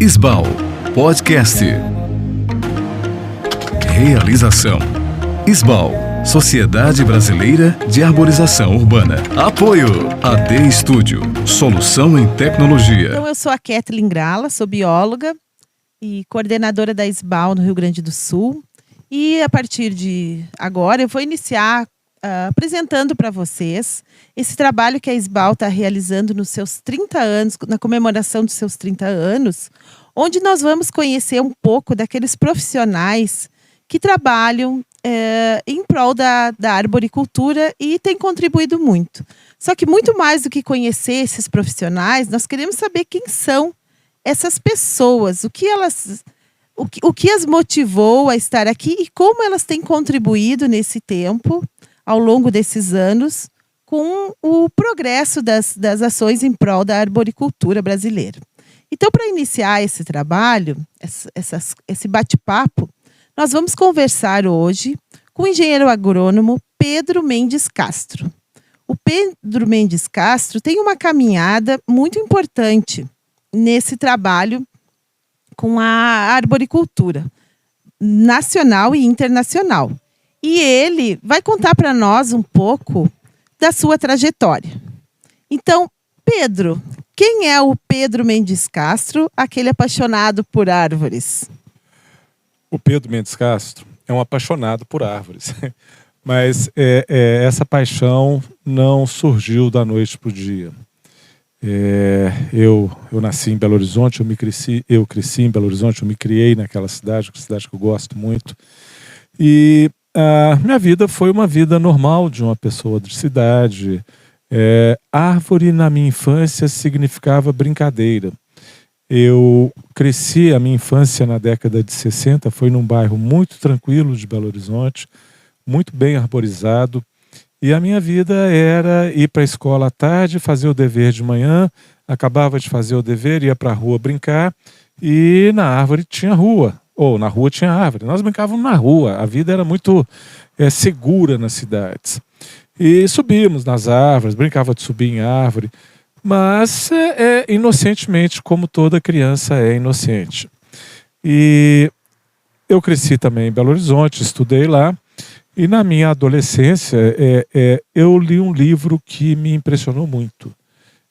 Isbal Podcast. Realização Isbal, Sociedade Brasileira de Arborização Urbana. Apoio AD Estúdio, solução em tecnologia. Então, eu sou a Kathleen Grala, sou bióloga e coordenadora da Isbal no Rio Grande do Sul. E a partir de agora eu vou iniciar apresentando para vocês esse trabalho que a Isbal está realizando nos seus 30 anos, na comemoração dos seus 30 anos, onde nós vamos conhecer um pouco daqueles profissionais que trabalham em prol da arboricultura e têm contribuído muito. Só que muito mais do que conhecer esses profissionais, nós queremos saber quem são essas pessoas, o que as motivou a estar aqui e como elas têm contribuído nesse tempo, ao longo desses anos, com o progresso das ações em prol da arboricultura brasileira. Então, para iniciar esse trabalho, esse bate-papo, nós vamos conversar hoje com o engenheiro agrônomo Pedro Mendes Castro. O Pedro Mendes Castro tem uma caminhada muito importante nesse trabalho com a arboricultura nacional e internacional. E ele vai contar para nós um pouco da sua trajetória. Então, Pedro, quem é o Pedro Mendes Castro, aquele apaixonado por árvores? O Pedro Mendes Castro é um apaixonado por árvores, mas essa paixão não surgiu da noite para o dia. Eu nasci em Belo Horizonte, eu cresci em Belo Horizonte, eu me criei naquela cidade, uma cidade que eu gosto muito. E a minha vida foi uma vida normal de uma pessoa de cidade. Árvore na minha infância significava brincadeira. Eu cresci a minha infância na década de 60, foi num bairro muito tranquilo de Belo Horizonte, muito bem arborizado. E a minha vida era ir para a escola à tarde, fazer o dever de manhã, acabava de fazer o dever, ia para a rua brincar, e na árvore tinha rua, ou na rua tinha árvore. Nós brincávamos na rua, a vida era muito segura nas cidades. E subíamos nas árvores, brincava de subir em árvore, mas inocentemente, como toda criança é inocente. E eu cresci também em Belo Horizonte, estudei lá, e na minha adolescência eu li um livro que me impressionou muito.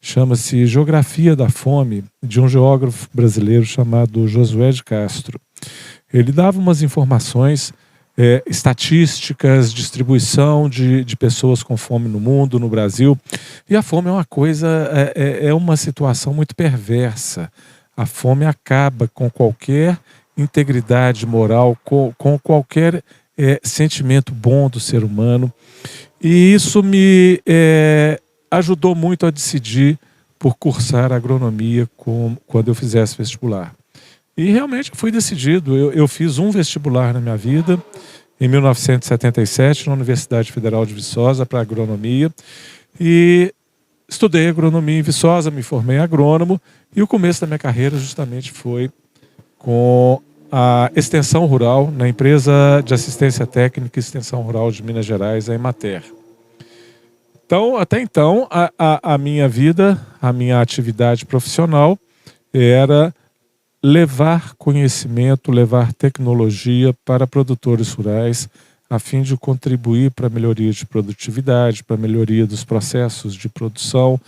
Chama-se Geografia da Fome, de um geógrafo brasileiro chamado Josué de Castro. Ele dava umas informações estatísticas, distribuição de pessoas com fome no mundo, no Brasil. E a fome é uma coisa, é uma situação muito perversa. A fome acaba com qualquer integridade moral, com qualquer sentimento bom do ser humano. E isso me ajudou muito a decidir por cursar agronomia quando eu fizesse vestibular. E realmente fui decidido. Eu fiz um vestibular na minha vida, em 1977, na Universidade Federal de Viçosa, para agronomia. E estudei agronomia em Viçosa, me formei agrônomo. E o começo da minha carreira justamente foi com a extensão rural, na empresa de assistência técnica e extensão rural de Minas Gerais, a Emater. Então, até então, a minha vida, a minha atividade profissional era levar conhecimento, levar tecnologia para produtores rurais, a fim de contribuir para a melhoria de produtividade, para a melhoria dos processos de produção,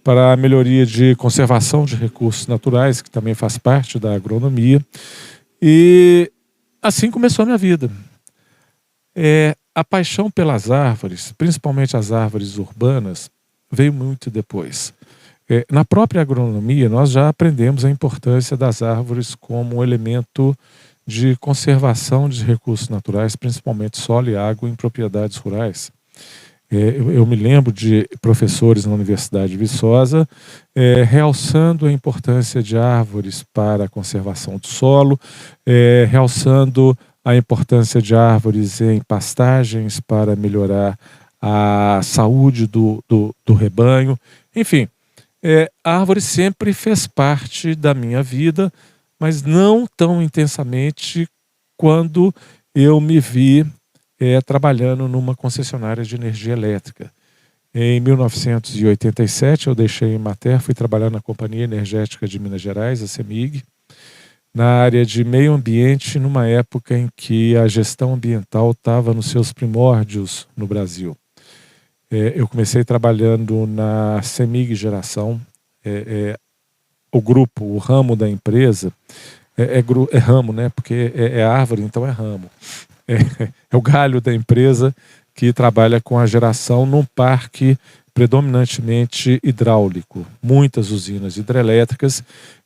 para a melhoria de conservação de recursos naturais, que também faz parte da agronomia. E assim começou a minha vida. A paixão pelas árvores, principalmente as árvores urbanas, veio muito depois. Na própria agronomia, nós já aprendemos a importância das árvores como um elemento de conservação de recursos naturais, principalmente solo e água em propriedades rurais. Eu me lembro de professores na Universidade de Viçosa realçando a importância de árvores para a conservação do solo, realçando a importância de árvores em pastagens para melhorar a saúde do rebanho. Enfim, a árvore sempre fez parte da minha vida, mas não tão intensamente quando eu me vi trabalhando numa concessionária de energia elétrica. Em 1987, eu deixei a Emater, fui trabalhar na Companhia Energética de Minas Gerais, a CEMIG, na área de meio ambiente, numa época em que a gestão ambiental estava nos seus primórdios no Brasil. Eu comecei trabalhando na CEMIG Geração, o grupo, o ramo da empresa, é ramo, né? Porque é árvore, então é ramo. É o galho da empresa que trabalha com a geração num parque predominantemente hidráulico, muitas usinas hidrelétricas,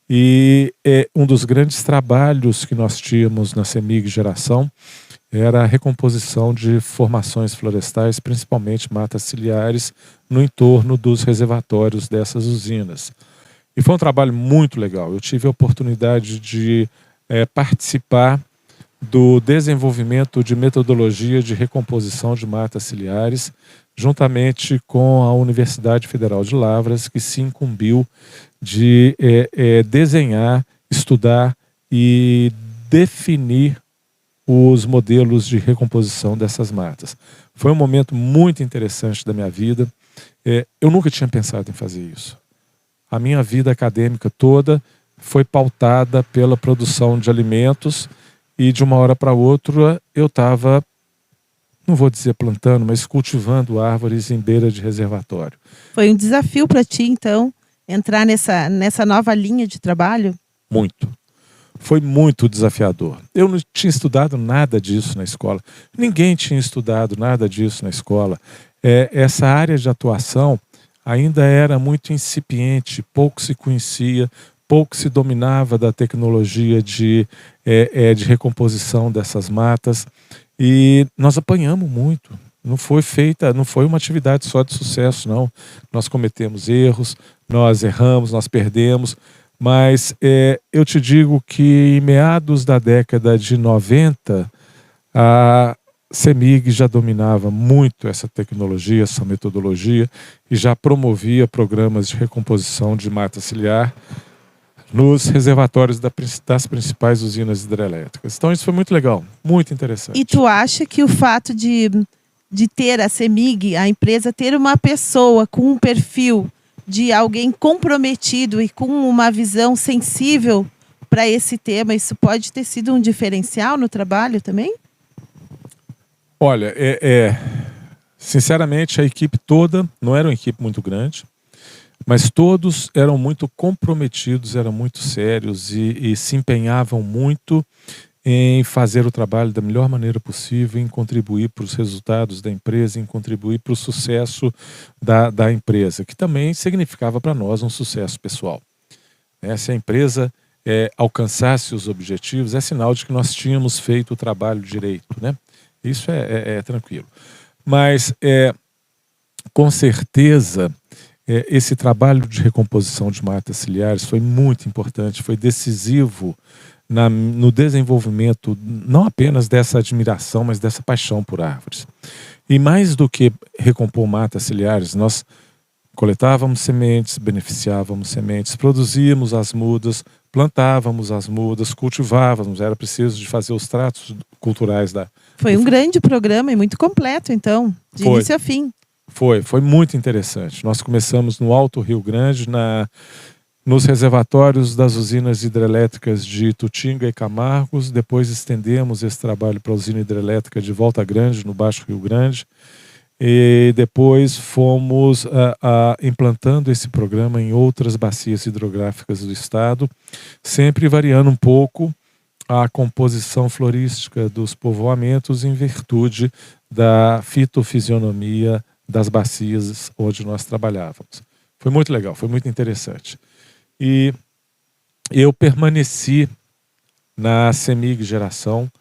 e um dos grandes trabalhos que nós tínhamos na CEMIG Geração era a recomposição de formações florestais, principalmente matas ciliares, no entorno dos reservatórios dessas usinas. E foi um trabalho muito legal. Eu tive a oportunidade de participar do desenvolvimento de metodologia de recomposição de matas ciliares, juntamente com a Universidade Federal de Lavras, que se incumbiu de desenhar, estudar e definir os modelos de recomposição dessas matas. Foi um momento muito interessante da minha vida. Eu nunca tinha pensado em fazer isso. A minha vida acadêmica toda foi pautada pela produção de alimentos e de uma hora para outra eu estava, não vou dizer plantando, mas cultivando árvores em beira de reservatório. Foi um desafio para ti, então, entrar nessa nova linha de trabalho? Muito. Foi muito desafiador. Eu não tinha estudado nada disso na escola. Ninguém tinha estudado nada disso na escola. Essa área de atuação ainda era muito incipiente, pouco se conhecia, pouco se dominava da tecnologia de recomposição dessas matas, e nós apanhamos muito. Não foi uma atividade só de sucesso, não. Nós cometemos erros, nós erramos, nós perdemos, mas eu te digo que em meados da década de 90, a CEMIG já dominava muito essa tecnologia, essa metodologia, e já promovia programas de recomposição de mata ciliar nos reservatórios das principais usinas hidrelétricas. Então isso foi muito legal, muito interessante. E tu acha que o fato de ter a CEMIG, a empresa, ter uma pessoa com um perfil de alguém comprometido e com uma visão sensível para esse tema, isso pode ter sido um diferencial no trabalho também? Olha, sinceramente, a equipe toda, não era uma equipe muito grande, mas todos eram muito comprometidos, eram muito sérios e se empenhavam muito em fazer o trabalho da melhor maneira possível, em contribuir para os resultados da empresa, em contribuir para o sucesso da empresa, que também significava para nós um sucesso pessoal. Se a empresa alcançasse os objetivos, é sinal de que nós tínhamos feito o trabalho direito, né? Isso é tranquilo. Mas, com certeza, esse trabalho de recomposição de matas ciliares foi muito importante, foi decisivo no desenvolvimento não apenas dessa admiração, mas dessa paixão por árvores. E mais do que recompor matas ciliares, nós coletávamos sementes, beneficiávamos sementes, produzíamos as mudas, plantávamos as mudas, cultivávamos, era preciso de fazer os tratos culturais da... Foi um grande programa e muito completo, então, de início a fim. Foi muito interessante. Nós começamos no Alto Rio Grande, nos reservatórios das usinas hidrelétricas de Tutinga e Camargos, depois estendemos esse trabalho para a usina hidrelétrica de Volta Grande, no Baixo Rio Grande, e depois fomos implantando esse programa em outras bacias hidrográficas do estado, sempre variando um pouco a composição florística dos povoamentos em virtude da fitofisionomia das bacias onde nós trabalhávamos. Foi muito legal, foi muito interessante. E eu permaneci na CEMIG Geração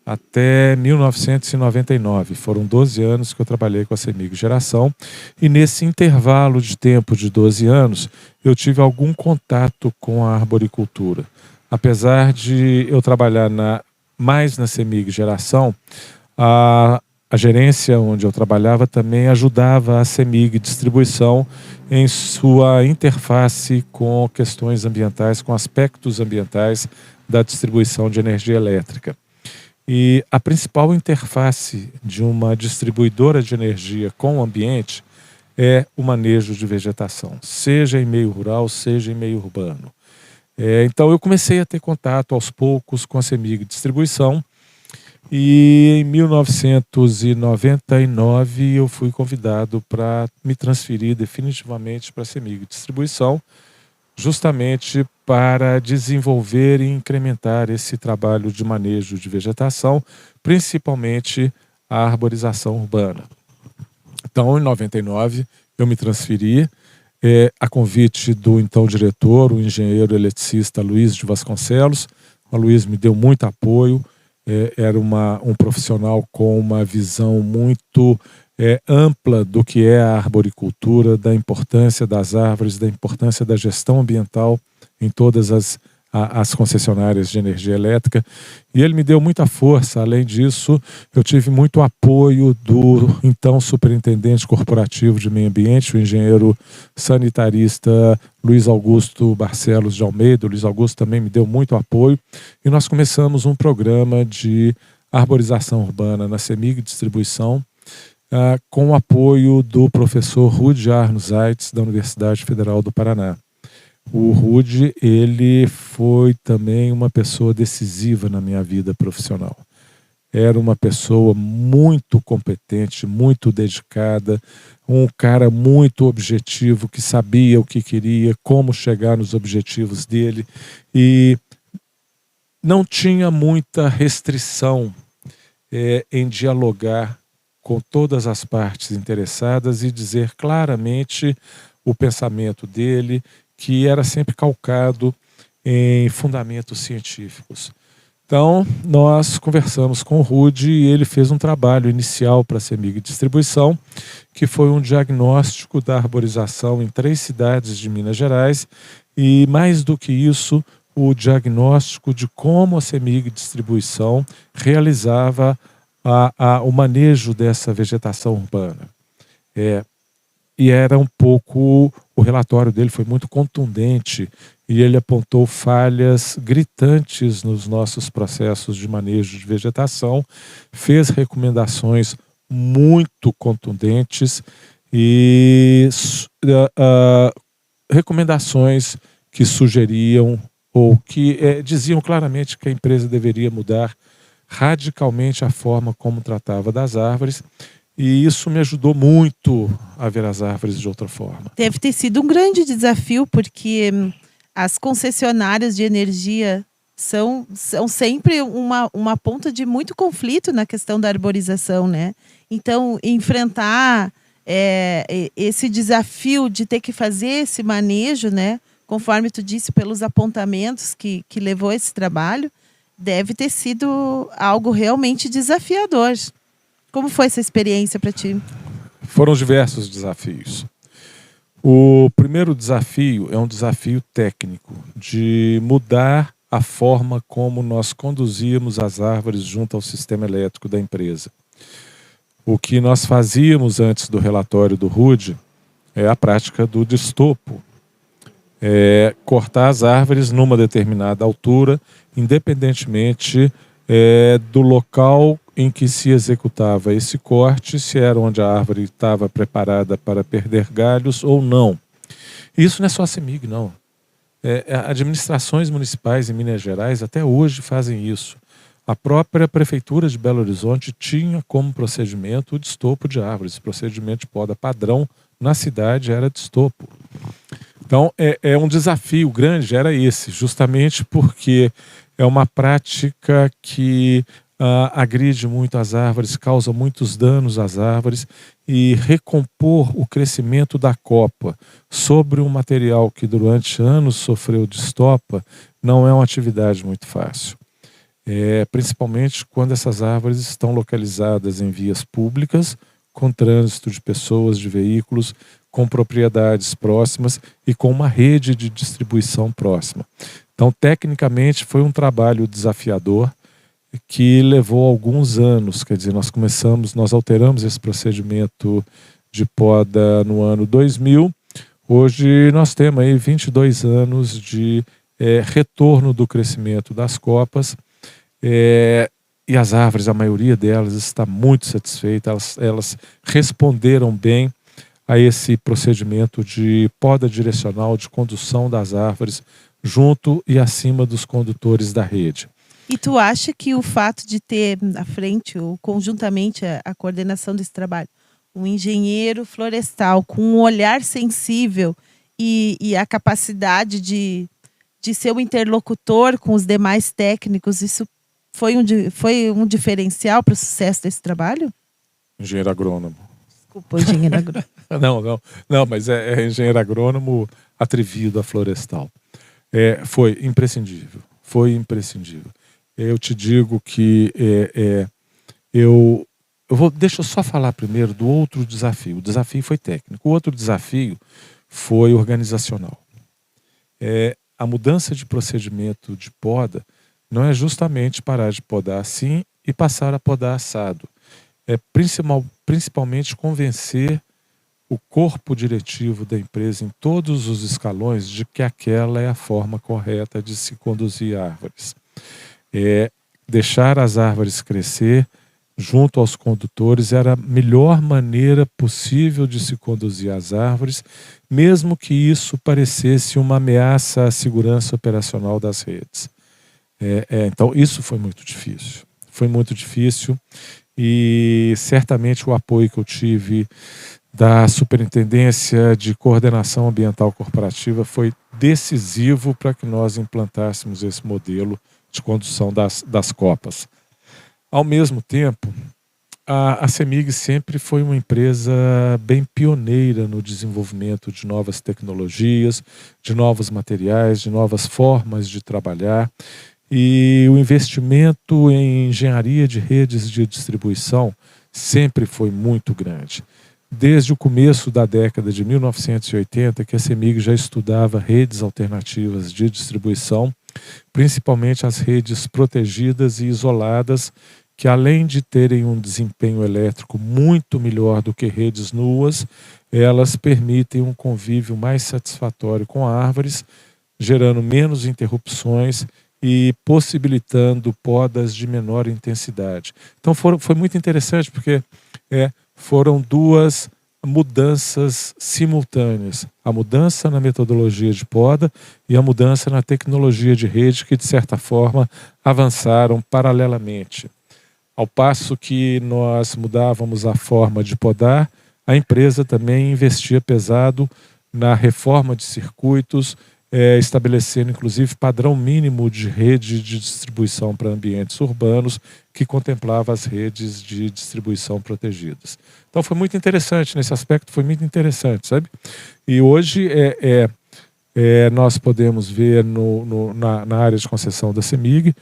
até 1999. Foram 12 anos que eu trabalhei com a CEMIG Geração, e nesse intervalo de tempo de 12 anos eu tive algum contato com a arboricultura. Apesar de eu trabalhar mais na CEMIG Geração, a gerência onde eu trabalhava também ajudava a CEMIG Distribuição em sua interface com questões ambientais, com aspectos ambientais da distribuição de energia elétrica. E a principal interface de uma distribuidora de energia com o ambiente é o manejo de vegetação, seja em meio rural, seja em meio urbano. Então eu comecei a ter contato aos poucos com a CEMIG Distribuição, e em 1999 eu fui convidado para me transferir definitivamente para a CEMIG Distribuição, justamente para desenvolver e incrementar esse trabalho de manejo de vegetação, principalmente a arborização urbana. Então, em 99, eu me transferi, a convite do então diretor, o engenheiro eletricista Luiz de Vasconcelos. O Luiz me deu muito apoio, era um profissional com uma visão muito ampla do que é a arboricultura, da importância das árvores, da importância da gestão ambiental em todas as concessionárias de energia elétrica, e ele me deu muita força. Além disso, eu tive muito apoio do então superintendente corporativo de meio ambiente, o engenheiro sanitarista Luiz Augusto Barcelos de Almeida. O Luiz Augusto também me deu muito apoio, e nós começamos um programa de arborização urbana na CEMIG Distribuição, com o apoio do professor Rudi Arno Zaitz, da Universidade Federal do Paraná. O Rudi, ele foi também uma pessoa decisiva na minha vida profissional. Era uma pessoa muito competente, muito dedicada, um cara muito objetivo, que sabia o que queria, como chegar nos objetivos dele, e não tinha muita restrição em dialogar com todas as partes interessadas e dizer claramente o pensamento dele, que era sempre calcado em fundamentos científicos. Então, nós conversamos com o Rudi e ele fez um trabalho inicial para a CEMIG Distribuição, que foi um diagnóstico da arborização em 3 cidades de Minas Gerais, e mais do que isso, o diagnóstico de como a CEMIG Distribuição realizava o manejo dessa vegetação urbana. E era um pouco, o relatório dele foi muito contundente, e ele apontou falhas gritantes nos nossos processos de manejo de vegetação, fez recomendações muito contundentes e recomendações que sugeriam ou que diziam claramente que a empresa deveria mudar radicalmente a forma como tratava das árvores. E isso me ajudou muito a ver as árvores de outra forma. Deve ter sido um grande desafio, porque as concessionárias de energia são sempre uma ponta de muito conflito na questão da arborização, né? Então, enfrentar esse desafio de ter que fazer esse manejo, né? Conforme tu disse, pelos apontamentos que levou esse trabalho, deve ter sido algo realmente desafiador. Como foi essa experiência para ti? Foram diversos desafios. O primeiro desafio é um desafio técnico, de mudar a forma como nós conduzíamos as árvores junto ao sistema elétrico da empresa. O que nós fazíamos antes do relatório do Rudi é a prática do destopo. Cortar as árvores numa determinada altura, independentemente do local em que se executava esse corte, se era onde a árvore estava preparada para perder galhos ou não. Isso não é só a CEMIG, não. Administrações municipais em Minas Gerais até hoje fazem isso. A própria Prefeitura de Belo Horizonte tinha como procedimento o destopo de árvores. O procedimento de poda padrão na cidade era destopo. Então, um desafio grande era esse, justamente porque é uma prática que agride muito as árvores, causa muitos danos às árvores, e recompor o crescimento da copa sobre um material que durante anos sofreu destopa não é uma atividade muito fácil. Principalmente quando essas árvores estão localizadas em vias públicas, com trânsito de pessoas, de veículos, com propriedades próximas e com uma rede de distribuição próxima. Então, tecnicamente, foi um trabalho desafiador que levou alguns anos. Quer dizer, nós alteramos esse procedimento de poda no ano 2000. Hoje nós temos aí 22 anos de retorno do crescimento das copas, e as árvores, a maioria delas, está muito satisfeita. Elas responderam bem a esse procedimento de poda direcional, de condução das árvores junto e acima dos condutores da rede. E tu acha que o fato de ter à frente, ou conjuntamente, a coordenação desse trabalho, um engenheiro florestal com um olhar sensível e a capacidade de ser um interlocutor com os demais técnicos, isso foi um diferencial para o sucesso desse trabalho? Engenheiro agrônomo. Desculpa, engenheiro agrônomo. Não, mas é engenheiro agrônomo atrevido a florestal. Foi imprescindível. Eu te digo que deixa eu só falar primeiro do outro desafio. O desafio foi técnico. O outro desafio foi organizacional. A mudança de procedimento de poda não é justamente parar de podar assim e passar a podar assado. É principalmente convencer o corpo diretivo da empresa em todos os escalões de que aquela é a forma correta de se conduzir árvores. Deixar as árvores crescer junto aos condutores era a melhor maneira possível de se conduzir as árvores, mesmo que isso parecesse uma ameaça à segurança operacional das redes. Então, isso foi muito difícil. E certamente o apoio que eu tive da Superintendência de Coordenação Ambiental Corporativa foi decisivo para que nós implantássemos esse modelo de condução das copas. Ao mesmo tempo, a CEMIG sempre foi uma empresa bem pioneira no desenvolvimento de novas tecnologias, de novos materiais, de novas formas de trabalhar. E o investimento em engenharia de redes de distribuição sempre foi muito grande. Desde o começo da década de 1980, que a CEMIG já estudava redes alternativas de distribuição, principalmente as redes protegidas e isoladas, que além de terem um desempenho elétrico muito melhor do que redes nuas, elas permitem um convívio mais satisfatório com árvores, gerando menos interrupções e possibilitando podas de menor intensidade. Então foi muito interessante porque foram duas mudanças simultâneas. A mudança na metodologia de poda e a mudança na tecnologia de rede que, de certa forma, avançaram paralelamente. Ao passo que nós mudávamos a forma de podar, a empresa também investia pesado na reforma de circuitos, estabelecendo inclusive padrão mínimo de rede de distribuição para ambientes urbanos que contemplava as redes de distribuição protegidas. Então foi muito interessante, nesse aspecto foi muito interessante, sabe? E hoje nós podemos ver na área de concessão da CEMIG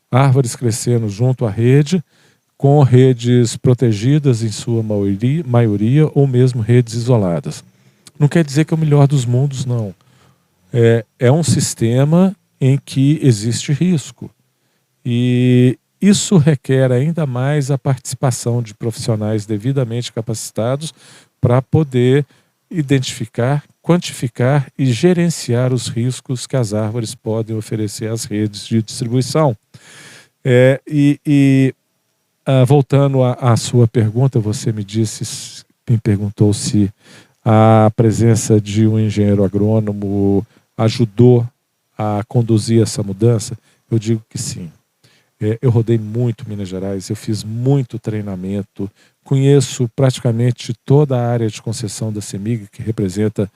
árvores crescendo junto à rede, com redes protegidas em sua maioria ou mesmo redes isoladas. Não quer dizer que é o melhor dos mundos, não. É um sistema em que existe risco. E isso requer ainda mais a participação de profissionais devidamente capacitados para poder identificar, quantificar e gerenciar os riscos que as árvores podem oferecer às redes de distribuição. Voltando à sua pergunta, você me perguntou se a presença de um engenheiro agrônomo ajudou a conduzir essa mudança. Eu digo que sim. Eu rodei muito Minas Gerais, eu fiz muito treinamento, conheço praticamente toda a área de concessão da CEMIG, que representa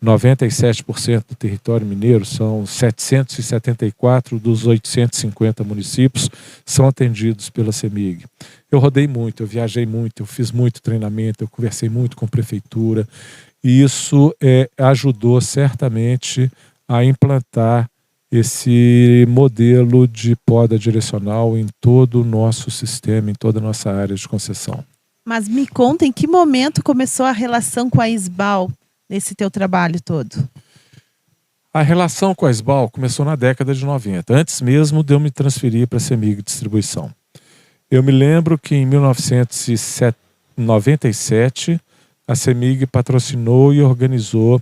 97% do território mineiro, são 774 dos 850 municípios são atendidos pela CEMIG. Eu rodei muito, eu viajei muito, eu fiz muito treinamento, eu conversei muito com a prefeitura, e isso ajudou certamente a implantar esse modelo de poda direcional em todo o nosso sistema, em toda a nossa área de concessão. Mas me conta, em que momento começou a relação com a ISBAL nesse teu trabalho todo? A relação com a ISBAL começou na década de 90, antes mesmo de eu me transferir para a CEMIG Distribuição. Eu me lembro que em 1997 a CEMIG patrocinou e organizou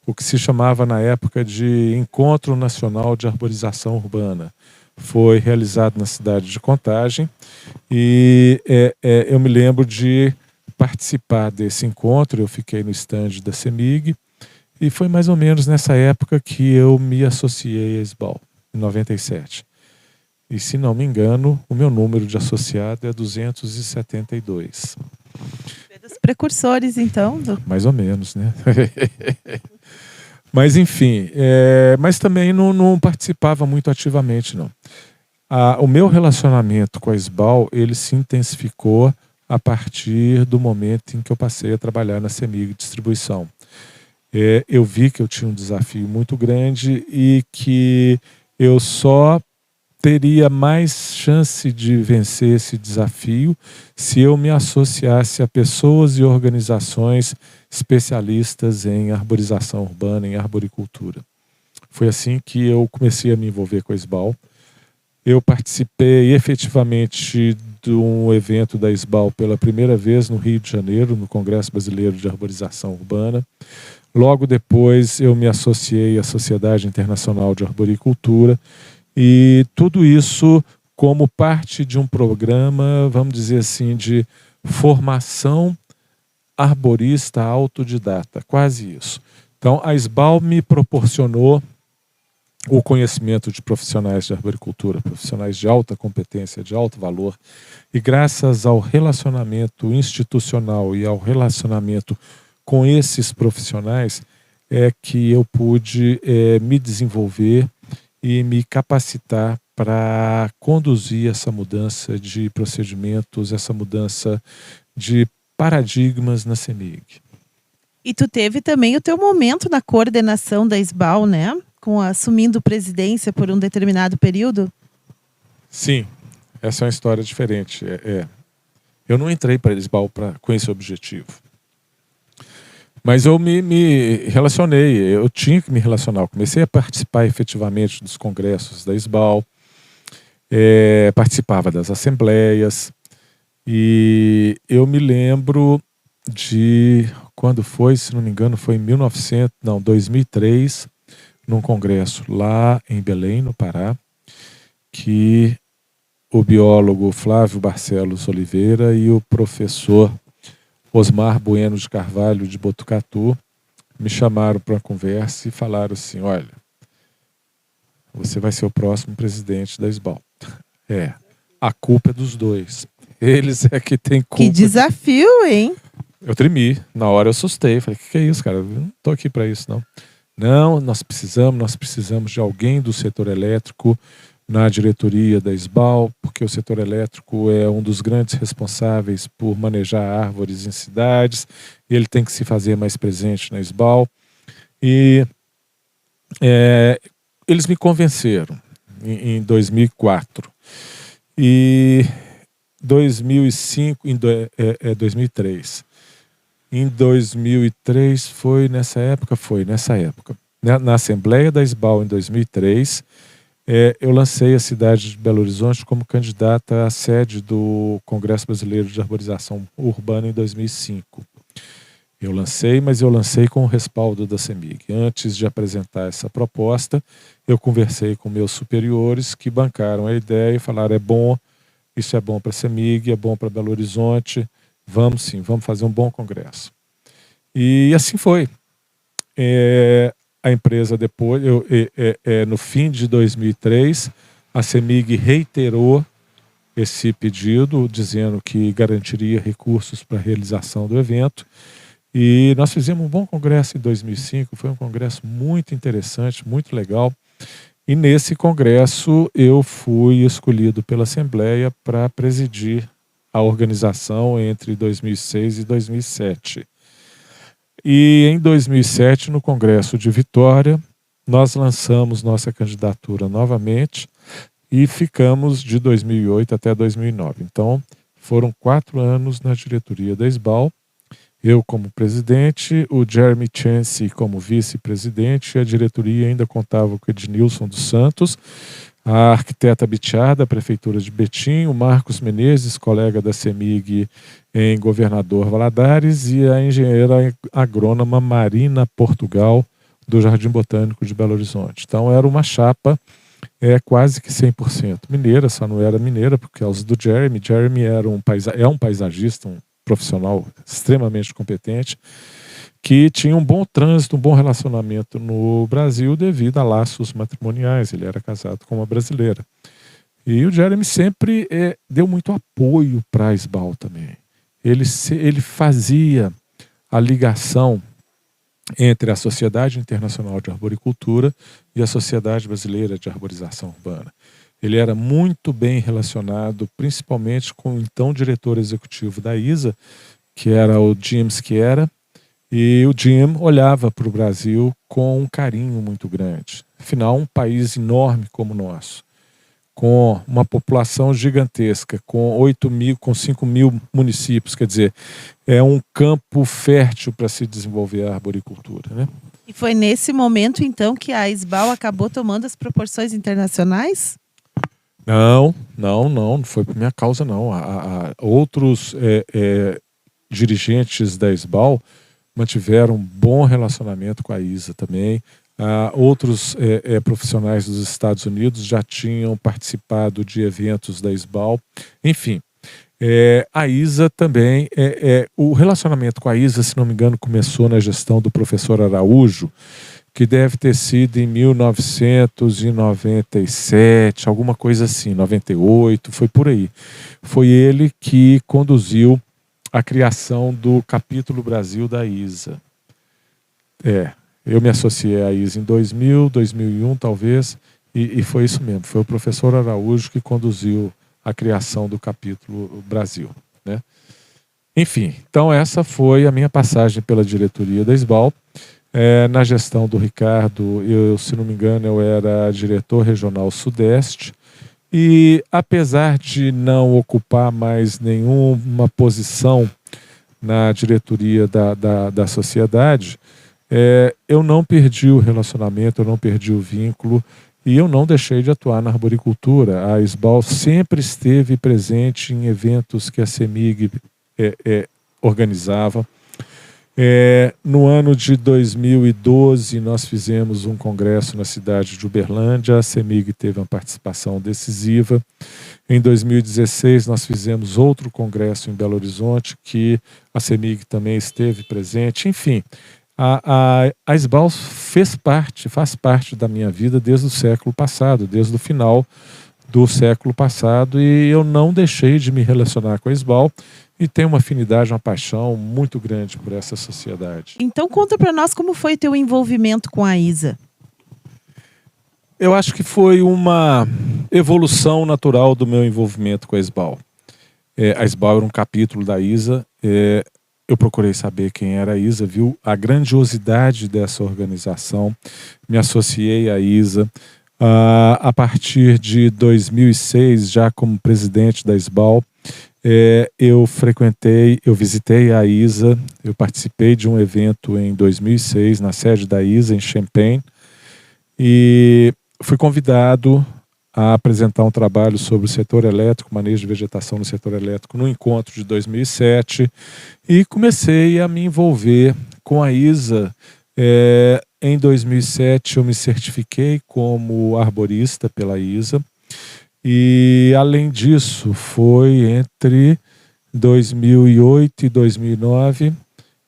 o que se chamava na época de Encontro Nacional de Arborização Urbana. Foi realizado na cidade de Contagem e eu me lembro de participar desse encontro. Eu fiquei no estande da CEMIG E foi mais ou menos nessa época que eu me associei à SBAL, em 97. E se não me engano, o meu número de associado é 272. Dos precursores, então. Mais ou menos, né? Mas enfim, mas também não participava muito ativamente, não. O meu relacionamento com a SBAL, ele se intensificou a partir do momento em que eu passei a trabalhar na CEMIG Distribuição. Eu vi que eu tinha um desafio muito grande e que eu só teria mais chance de vencer esse desafio se eu me associasse a pessoas e organizações especialistas em arborização urbana, em arboricultura. Foi assim que eu comecei a me envolver com a SBAL. Eu participei efetivamente de um evento da SBAL pela primeira vez no Rio de Janeiro, no Congresso Brasileiro de Arborização Urbana. Logo depois eu me associei à Sociedade Internacional de Arboricultura e tudo isso como parte de um programa, vamos dizer assim, de formação arborista autodidata, quase isso. Então a SBAL me proporcionou o conhecimento de profissionais de arboricultura, profissionais de alta competência, de alto valor, e graças ao relacionamento institucional e ao relacionamento com esses profissionais é que eu pude me desenvolver e me capacitar para conduzir essa mudança de procedimentos, essa mudança de paradigmas na CEMIG. E tu teve também o teu momento na coordenação da SBAL, né? Assumindo presidência por um determinado período? Sim, essa é uma história diferente. Eu não entrei para a SBAL com esse objetivo. Mas eu me relacionei, eu tinha que me relacionar. Eu comecei a participar efetivamente dos congressos da SBAL, participava das assembleias, e eu me lembro de quando foi, se não me engano, foi em 2003, num congresso lá em Belém, no Pará, que o biólogo Flávio Barcelos Oliveira e o professor Osmar Bueno de Carvalho, de Botucatu, me chamaram para uma conversa e falaram assim: olha, você vai ser o próximo presidente da SBAL. A culpa é dos dois. Eles é que tem culpa. Que desafio, hein? Eu tremi. Na hora eu assustei. Falei, que é isso, cara? Eu não tô aqui para isso, não. Não, nós precisamos de alguém do setor elétrico na diretoria da SBAL, porque o setor elétrico é um dos grandes responsáveis por manejar árvores em cidades, e ele tem que se fazer mais presente na SBAL. E eles me convenceram em 2004. E 2005, 2003. Em 2003 foi nessa época. Na Assembleia da SBAL em 2003, eu lancei a cidade de Belo Horizonte como candidata à sede do Congresso Brasileiro de Arborização Urbana em 2005. Mas eu lancei com o respaldo da CEMIG. Antes de apresentar essa proposta, eu conversei com meus superiores que bancaram a ideia e falaram: isso é bom para a CEMIG, é bom para Belo Horizonte, vamos fazer um bom congresso. E assim foi. A empresa depois, no fim de 2003, a CEMIG reiterou esse pedido, dizendo que garantiria recursos para a realização do evento. E nós fizemos um bom congresso em 2005, foi um congresso muito interessante, muito legal. E nesse congresso eu fui escolhido pela Assembleia para presidir a organização entre 2006 e 2007. E em 2007, no Congresso de Vitória, nós lançamos nossa candidatura novamente e ficamos de 2008 até 2009. Então, foram 4 anos na diretoria da SBAL, eu como presidente, o Jeremy Chance como vice-presidente, e a diretoria ainda contava com o Ednilson dos Santos, a arquiteta Bitiar, da Prefeitura de Betim, o Marcos Menezes, colega da CEMIG em Governador Valadares, e a engenheira agrônoma Marina Portugal, do Jardim Botânico de Belo Horizonte. Então era uma chapa quase que 100% mineira, só não era mineira por causa do Jeremy. Jeremy era um paisagista, um profissional extremamente competente. que tinha um bom trânsito, um bom relacionamento no Brasil devido a laços matrimoniais. Ele era casado com uma brasileira. E o Jeremy sempre deu muito apoio para a SBAL também. Ele fazia a ligação entre a Sociedade Internacional de Arboricultura e a Sociedade Brasileira de Arborização Urbana. Ele era muito bem relacionado, principalmente com o então diretor executivo da ISA, que era o Jim Sciarra, e o Jim olhava para o Brasil com um carinho muito grande. Afinal, um país enorme como o nosso, com uma população gigantesca, com 5 mil municípios, quer dizer, é um campo fértil para se desenvolver a arboricultura, né? E foi nesse momento, então, que a SBAL acabou tomando as proporções internacionais? Não foi por minha causa, não. Outros dirigentes da SBAL mantiveram um bom relacionamento com a ISA também. Outros profissionais dos Estados Unidos já tinham participado de eventos da SBAL. Enfim, a ISA também, o relacionamento com a ISA, se não me engano, começou na gestão do professor Araújo, que deve ter sido em 1997, alguma coisa assim, 98, foi por aí. Foi ele que conduziu a criação do capítulo Brasil da ISA. Eu me associei à ISA em 2000, 2001 talvez, e foi isso mesmo. Foi o professor Araújo que conduziu a criação do capítulo Brasil, né? Enfim, então essa foi a minha passagem pela diretoria da SBAL. Na gestão do Ricardo, se não me engano, eu era diretor regional Sudeste. E apesar de não ocupar mais nenhuma posição na diretoria da sociedade, eu não perdi o relacionamento, eu não perdi o vínculo e eu não deixei de atuar na arboricultura. A SBAL sempre esteve presente em eventos que a CEMIG organizava. No ano de 2012, nós fizemos um congresso na cidade de Uberlândia, a CEMIG teve uma participação decisiva. Em 2016, nós fizemos outro congresso em Belo Horizonte, que a CEMIG também esteve presente. Enfim, a SBAL faz parte da minha vida desde o século passado, desde o final do século passado, e eu não deixei de me relacionar com a SBAL, e tem uma afinidade, uma paixão muito grande por essa sociedade. Então conta para nós como foi teu envolvimento com a ISA. Eu acho que foi uma evolução natural do meu envolvimento com a SBAL. A SBAL era um capítulo da ISA. Eu procurei saber quem era a ISA, viu a grandiosidade dessa organização, me associei à ISA. A partir de 2006, já como presidente da SBAL, eu visitei a ISA, eu participei de um evento em 2006 na sede da ISA em Champaign e fui convidado a apresentar um trabalho sobre o setor elétrico, manejo de vegetação no setor elétrico no encontro de 2007 e comecei a me envolver com a ISA. Em 2007 eu me certifiquei como arborista pela ISA. E, além disso, foi entre 2008 e 2009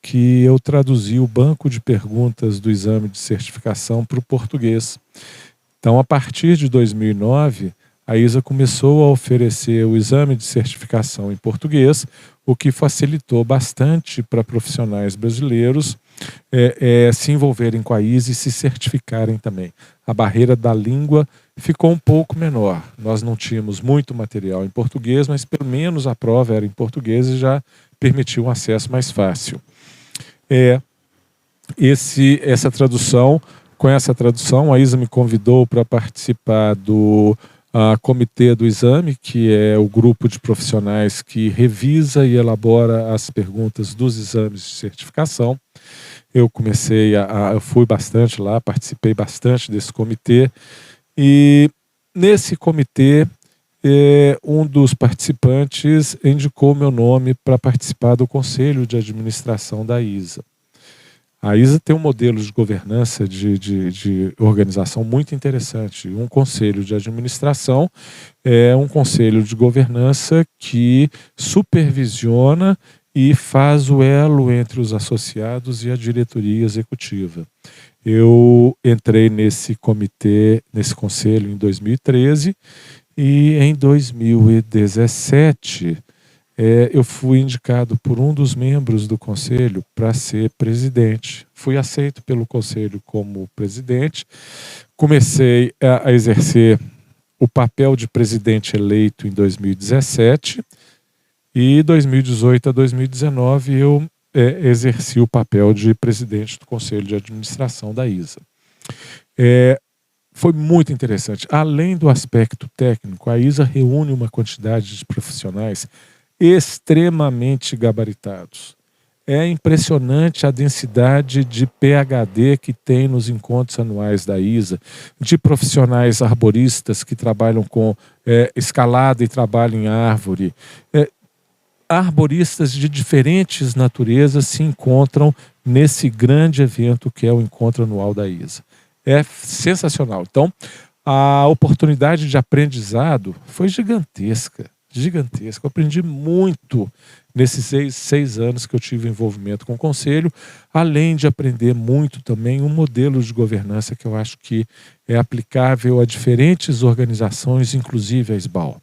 que eu traduzi o banco de perguntas do exame de certificação para o português. Então, a partir de 2009, a ISA começou a oferecer o exame de certificação em português, o que facilitou bastante para profissionais brasileiros se envolverem com a ISA e se certificarem também. A barreira da língua ficou um pouco menor. Nós não tínhamos muito material em português, mas pelo menos a prova era em português e já permitiu um acesso mais fácil. Com essa tradução, a ISA me convidou para participar do comitê do exame, que é o grupo de profissionais que revisa e elabora as perguntas dos exames de certificação. Eu fui bastante lá, participei bastante desse comitê. E nesse comitê, um dos participantes indicou meu nome para participar do Conselho de Administração da ISA. A ISA tem um modelo de governança, de organização muito interessante. Um conselho de administração é um conselho de governança que supervisiona e faz o elo entre os associados e a diretoria executiva. Eu entrei nesse comitê, nesse conselho em 2013 e em 2017 eu fui indicado por um dos membros do conselho para ser presidente. Fui aceito pelo conselho como presidente, comecei a exercer o papel de presidente eleito em 2017 e 2018 a 2019 eu exerci o papel de presidente do Conselho de Administração da ISA. Foi muito interessante. Além do aspecto técnico, a ISA reúne uma quantidade de profissionais extremamente gabaritados. É impressionante a densidade de PhD que tem nos encontros anuais da ISA, de profissionais arboristas que trabalham com escalada e trabalham em árvore. Arboristas de diferentes naturezas se encontram nesse grande evento que é o encontro anual da ISA. É sensacional. Então, a oportunidade de aprendizado foi gigantesca. Gigantesca. Eu aprendi muito nesses seis anos que eu tive envolvimento com o Conselho, além de aprender muito também um modelo de governança que eu acho que é aplicável a diferentes organizações, inclusive a SBAL.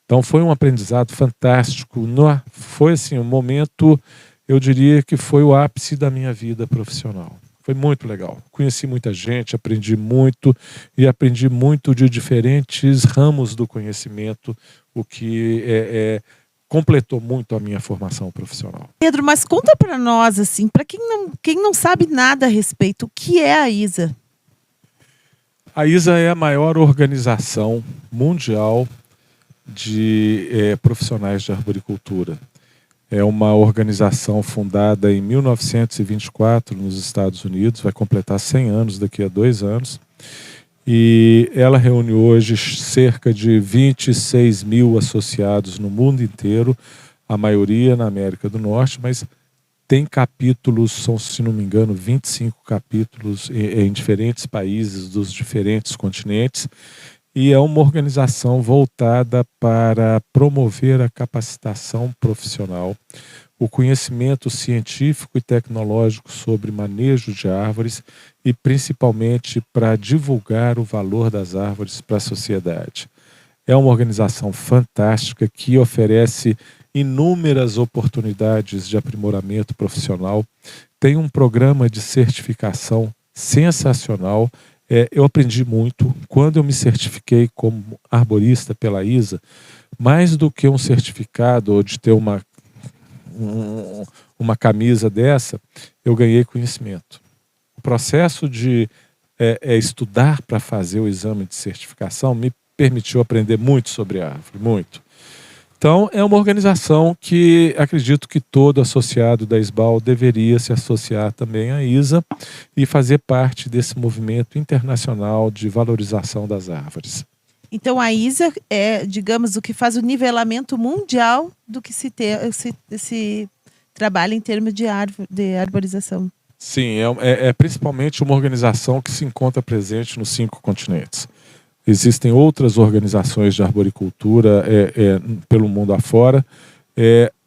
Então foi um aprendizado fantástico. Foi assim, um momento, eu diria que foi o ápice da minha vida profissional. Foi muito legal. Conheci muita gente, aprendi muito e aprendi muito de diferentes ramos do conhecimento, o que completou muito a minha formação profissional. Pedro, mas conta para nós, assim, para quem não sabe nada a respeito, o que é a ISA? A ISA é a maior organização mundial de profissionais de arboricultura. É uma organização fundada em 1924 nos Estados Unidos, vai completar 100 anos daqui a 2 anos. E ela reúne hoje cerca de 26 mil associados no mundo inteiro, a maioria na América do Norte, mas tem capítulos, são, se não me engano, 25 capítulos em diferentes países dos diferentes continentes. E é uma organização voltada para promover a capacitação profissional, o conhecimento científico e tecnológico sobre manejo de árvores e principalmente para divulgar o valor das árvores para a sociedade. É uma organização fantástica que oferece inúmeras oportunidades de aprimoramento profissional, tem um programa de certificação sensacional. Eu aprendi muito. Quando eu me certifiquei como arborista pela ISA, mais do que um certificado ou de ter uma camisa dessa, eu ganhei conhecimento. O processo de estudar para fazer o exame de certificação me permitiu aprender muito sobre a árvore, muito. Então, é uma organização que acredito que todo associado da SBAL deveria se associar também à ISA e fazer parte desse movimento internacional de valorização das árvores. Então, a ISA é, digamos, o que faz o nivelamento mundial do que se trabalha em termos de arborização. Sim, é principalmente uma organização que se encontra presente nos 5 continentes. Existem outras organizações de arboricultura pelo mundo afora,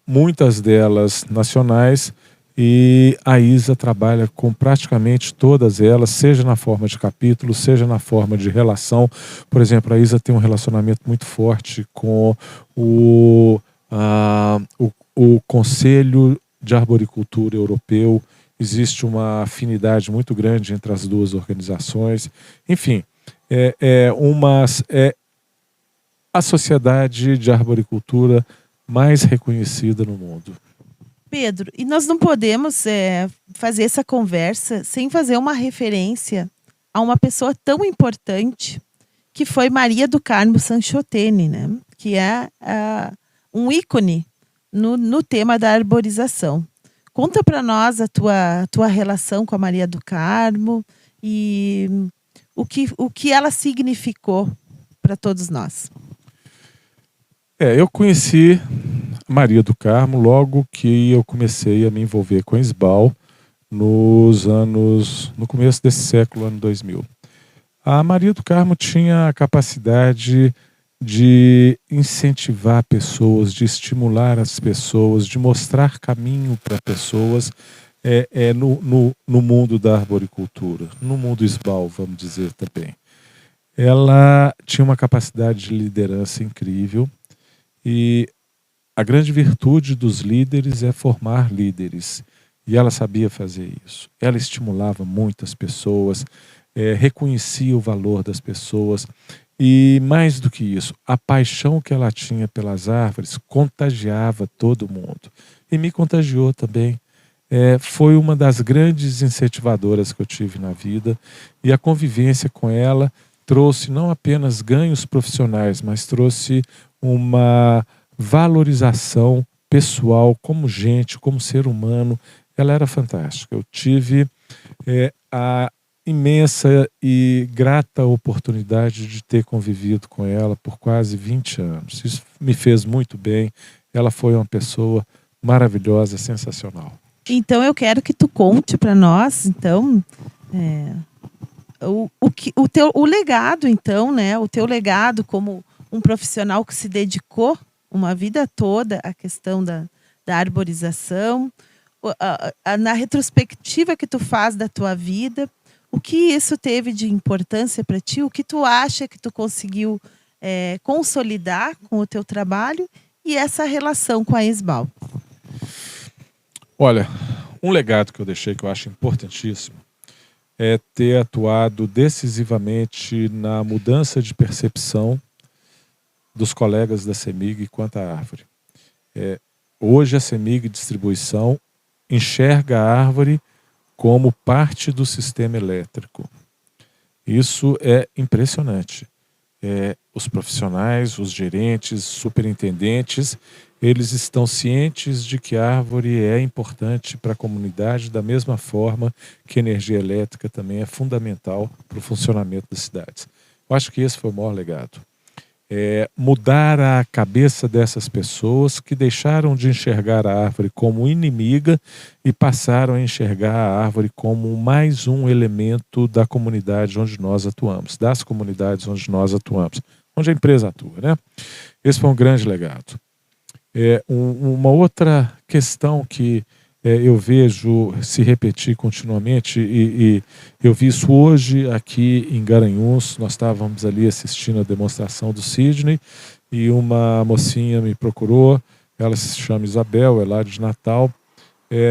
muitas delas nacionais, e a ISA trabalha com praticamente todas elas, seja na forma de capítulo, seja na forma de relação. Por exemplo, a ISA tem um relacionamento muito forte com o Conselho de Arboricultura Europeu. Existe uma afinidade muito grande entre as duas organizações. Enfim, a sociedade de arboricultura mais reconhecida no mundo. Pedro, e nós não podemos fazer essa conversa sem fazer uma referência a uma pessoa tão importante que foi Maria do Carmo Sanchotene, né? Que é um ícone no tema da arborização. Conta para nós a tua relação com a Maria do Carmo e o que ela significou para todos nós. Eu conheci Maria do Carmo logo que eu comecei a me envolver com a SBAL no começo desse século, ano 2000. A Maria do Carmo tinha a capacidade de incentivar pessoas, de estimular as pessoas, de mostrar caminho para pessoas no mundo da arboricultura, no mundo SBAL, vamos dizer também. Ela tinha uma capacidade de liderança incrível e a grande virtude dos líderes é formar líderes. E ela sabia fazer isso. Ela estimulava muitas pessoas, reconhecia o valor das pessoas e, mais do que isso, a paixão que ela tinha pelas árvores contagiava todo mundo. E me contagiou também. Foi uma das grandes incentivadoras que eu tive na vida e a convivência com ela trouxe não apenas ganhos profissionais, mas trouxe uma valorização pessoal como gente, como ser humano. Ela era fantástica. Eu tive a imensa e grata oportunidade de ter convivido com ela por quase 20 anos. Isso me fez muito bem. Ela foi uma pessoa maravilhosa, sensacional. Então eu quero que tu conte para nós, então, o legado, então, né? O teu legado como um profissional que se dedicou uma vida toda à questão da arborização, na retrospectiva que tu faz da tua vida, o que isso teve de importância para ti, o que tu acha que tu conseguiu consolidar com o teu trabalho e essa relação com a SBAL. Olha, um legado que eu deixei que eu acho importantíssimo é ter atuado decisivamente na mudança de percepção dos colegas da CEMIG quanto à árvore. Hoje a CEMIG Distribuição enxerga a árvore como parte do sistema elétrico. Isso é impressionante. Os profissionais, os gerentes, superintendentes, eles estão cientes de que a árvore é importante para a comunidade da mesma forma que a energia elétrica também é fundamental para o funcionamento das cidades. Eu acho que esse foi o maior legado. Mudar a cabeça dessas pessoas que deixaram de enxergar a árvore como inimiga e passaram a enxergar a árvore como mais um elemento da comunidade onde nós atuamos, das comunidades onde nós atuamos, onde a empresa atua, né? Esse foi um grande legado. Uma outra questão que eu vejo se repetir continuamente, e eu vi isso hoje aqui em Garanhuns. Nós estávamos ali assistindo a demonstração do Sidney e uma mocinha me procurou, ela se chama Isabel, é lá de Natal,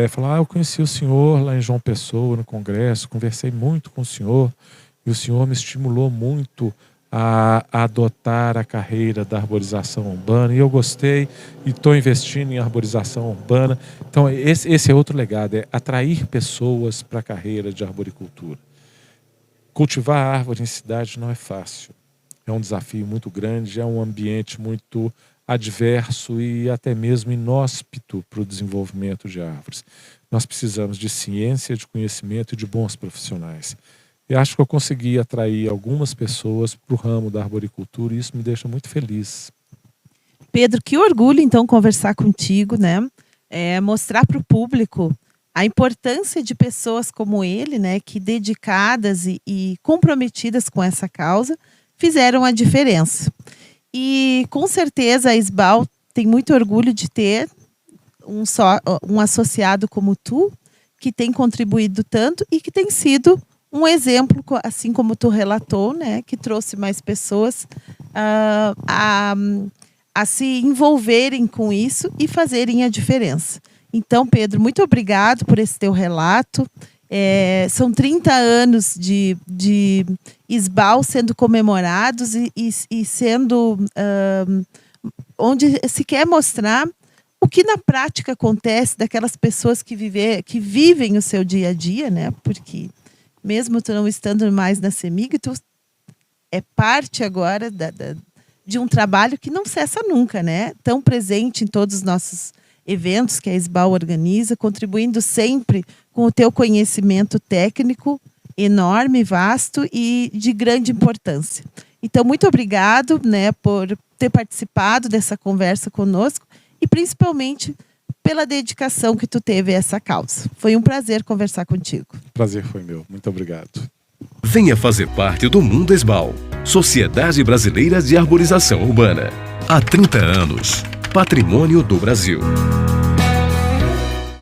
falou: eu conheci o senhor lá em João Pessoa, no congresso, conversei muito com o senhor e o senhor me estimulou muito a adotar a carreira da arborização urbana, e eu gostei e estou investindo em arborização urbana. Então esse é outro legado, é atrair pessoas para a carreira de arboricultura. Cultivar árvore em cidade não é fácil, é um desafio muito grande, é um ambiente muito adverso e até mesmo inóspito para o desenvolvimento de árvores. Nós precisamos de ciência, de conhecimento e de bons profissionais. Eu acho que eu consegui atrair algumas pessoas para o ramo da arboricultura e isso me deixa muito feliz. Pedro, que orgulho então conversar contigo, né? Mostrar para o público a importância de pessoas como ele, né? Que dedicadas e comprometidas com essa causa fizeram a diferença. E com certeza a SBAL tem muito orgulho de ter um associado como tu, que tem contribuído tanto e que tem sido um exemplo, assim como tu relatou, né, que trouxe mais pessoas a se envolverem com isso e fazerem a diferença. Então, Pedro, muito obrigado por esse teu relato. São 30 anos de SBAL sendo comemorados e sendo onde se quer mostrar o que na prática acontece daquelas pessoas que vivem o seu dia a dia, né? Porque mesmo tu não estando mais na CEMIG, tu é parte agora de um trabalho que não cessa nunca, né? Tão presente em todos os nossos eventos que a SBAL organiza, contribuindo sempre com o teu conhecimento técnico enorme, vasto e de grande importância. Então, muito obrigado, né, por ter participado dessa conversa conosco e principalmente pela dedicação que tu teve a essa causa. Foi um prazer conversar contigo. Prazer foi meu. Muito obrigado. Venha fazer parte do Mundo SBAL. Sociedade Brasileira de Arborização Urbana. Há 30 anos. Patrimônio do Brasil.